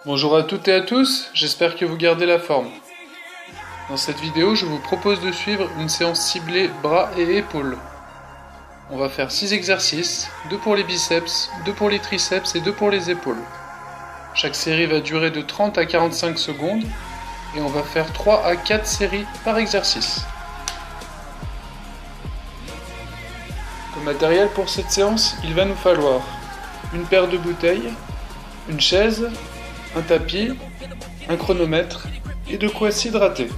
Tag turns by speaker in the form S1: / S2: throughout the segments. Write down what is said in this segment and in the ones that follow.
S1: Bonjour à toutes et à tous, j'espère que vous gardez la forme. Dans cette vidéo, je vous propose de suivre une séance ciblée bras et épaules. On va faire 6 exercices, 2 pour les biceps, 2 pour les triceps et 2 pour les épaules. Chaque série va durer de 30 à 45 secondes et on va faire 3 à 4 séries par exercice. Comme matériel pour cette séance, il va nous falloir une paire de bouteilles, une chaise, un tapis, un chronomètre et de quoi s'hydrater.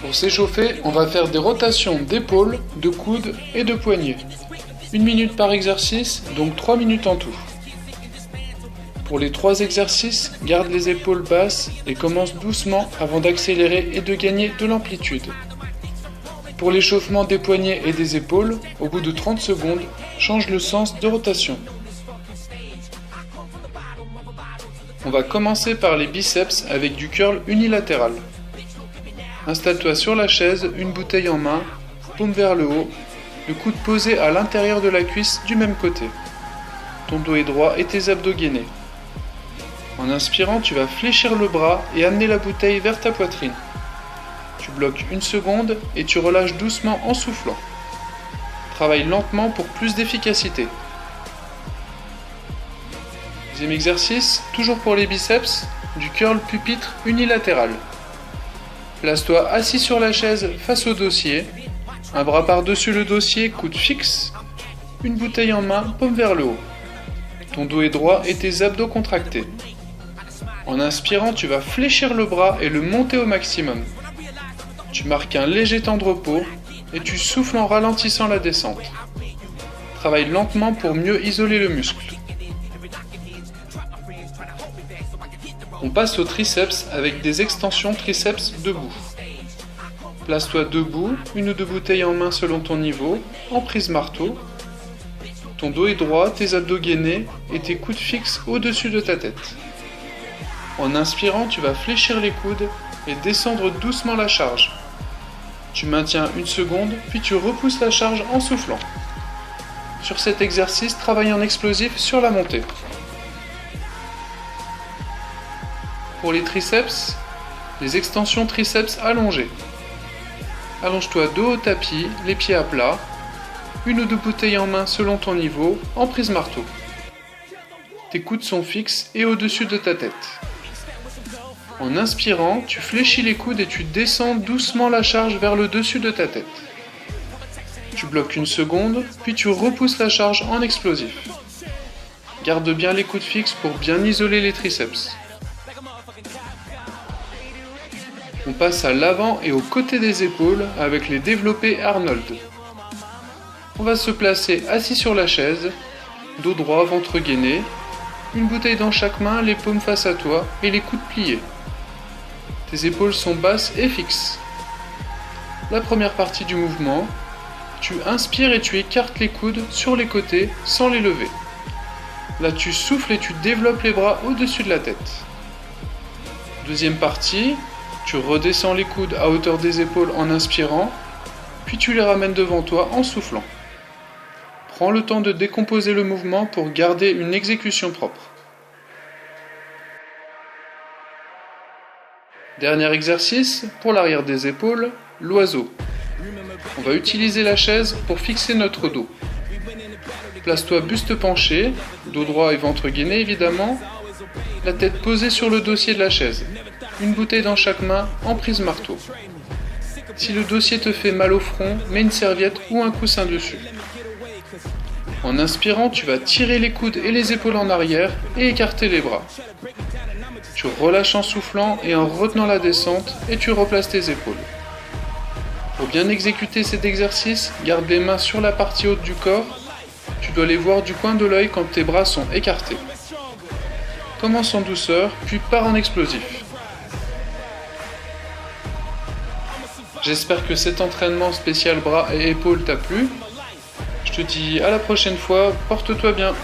S1: Pour s'échauffer, on va faire des rotations d'épaules, de coudes et de poignets. 1 minute par exercice, donc 3 minutes en tout. Pour les 3 exercices, garde les épaules basses et commence doucement avant d'accélérer et de gagner de l'amplitude. Pour l'échauffement des poignets et des épaules, au bout de 30 secondes, change le sens de rotation. On va commencer par les biceps avec du curl unilatéral. Installe-toi sur la chaise, une bouteille en main, paume vers le haut, le coude posé à l'intérieur de la cuisse du même côté. Ton dos est droit et tes abdos gainés. En inspirant, tu vas fléchir le bras et amener la bouteille vers ta poitrine. Tu bloques 1 seconde et tu relâches doucement en soufflant. Travaille lentement pour plus d'efficacité. Deuxième exercice, toujours pour les biceps, du curl pupitre unilatéral. Place-toi assis sur la chaise face au dossier, un bras par-dessus le dossier, coude fixe, une bouteille en main, paume vers le haut. Ton dos est droit et tes abdos contractés. En inspirant, tu vas fléchir le bras et le monter au maximum. Tu marques un léger temps de repos et tu souffles en ralentissant la descente. Travaille lentement pour mieux isoler le muscle. On passe au triceps avec des extensions triceps debout. Place-toi debout, 1 ou 2 bouteilles en main selon ton niveau, en prise marteau. Ton dos est droit, tes abdos gainés et tes coudes fixes au-dessus de ta tête. En inspirant, tu vas fléchir les coudes et descendre doucement la charge. Tu maintiens 1 seconde, puis tu repousses la charge en soufflant. Sur cet exercice, travaille en explosif sur la montée. Pour les triceps, les extensions triceps allongées. Allonge-toi dos au tapis, les pieds à plat, 1 ou 2 bouteilles en main selon ton niveau, en prise marteau. Tes coudes sont fixes et au-dessus de ta tête. En inspirant, tu fléchis les coudes et tu descends doucement la charge vers le dessus de ta tête. Tu bloques 1 seconde, puis tu repousses la charge en explosif. Garde bien les coudes fixes pour bien isoler les triceps. On passe à l'avant et au côté des épaules avec les développés Arnold. On va se placer assis sur la chaise, dos droit, ventre gainé, une bouteille dans chaque main, les paumes face à toi et les coudes pliés. Tes épaules sont basses et fixes. La première partie du mouvement, tu inspires et tu écartes les coudes sur les côtés sans les lever. Là tu souffles et tu développes les bras au-dessus de la tête. Deuxième partie, tu redescends les coudes à hauteur des épaules en inspirant, puis tu les ramènes devant toi en soufflant. Prends le temps de décomposer le mouvement pour garder une exécution propre. Dernier exercice, pour l'arrière des épaules, l'oiseau. On va utiliser la chaise pour fixer notre dos. Place-toi buste penché, dos droit et ventre gainé évidemment, la tête posée sur le dossier de la chaise. 1 bouteille dans chaque main, en prise marteau. Si le dossier te fait mal au front, mets une serviette ou un coussin dessus. En inspirant, tu vas tirer les coudes et les épaules en arrière et écarter les bras. Tu relâches en soufflant et en retenant la descente et tu replaces tes épaules. Pour bien exécuter cet exercice, garde les mains sur la partie haute du corps. Tu dois les voir du coin de l'œil quand tes bras sont écartés. Commence en douceur, puis pars en explosif. J'espère que cet entraînement spécial bras et épaules t'a plu. Je te dis à la prochaine fois, porte-toi bien.